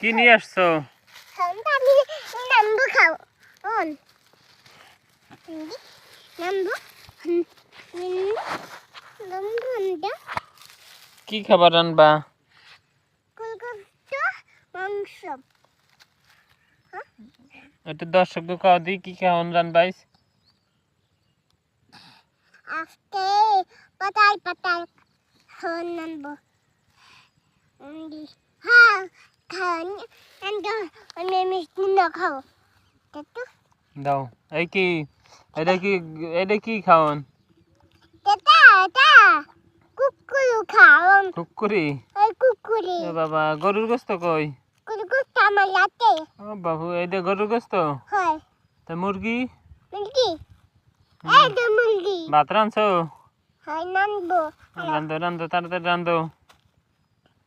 কি নিয়ে আসছো? নাম্বু খাও অন নাম্বু নাম্বু কি খাবার রান্নবা? কলকাতা মাংস একটু দর্শককে খাওয়া দিই কি খাওয়ান রান্নবাইস। আজকে পাতাই খাওয়ান নাম্বু হ্যাঁ খান আমি মিষ্টি না খাও তো দাও এই কি এটা কি খাওয়ান? এটা কুকুরু খাওয়ান কুকুরি? এই কুকুরি এ বাবা গরুর গোস্ত কই? কুকুর আমার লাতে ও বাবু এইটা গরুর গোস্ত? হয় তা মুরগি? মুরগি এই তো মুরগি ভাত রাঁধছো? হয় নানবো রান্ধো তাড়াতাড়ি রান্ধো।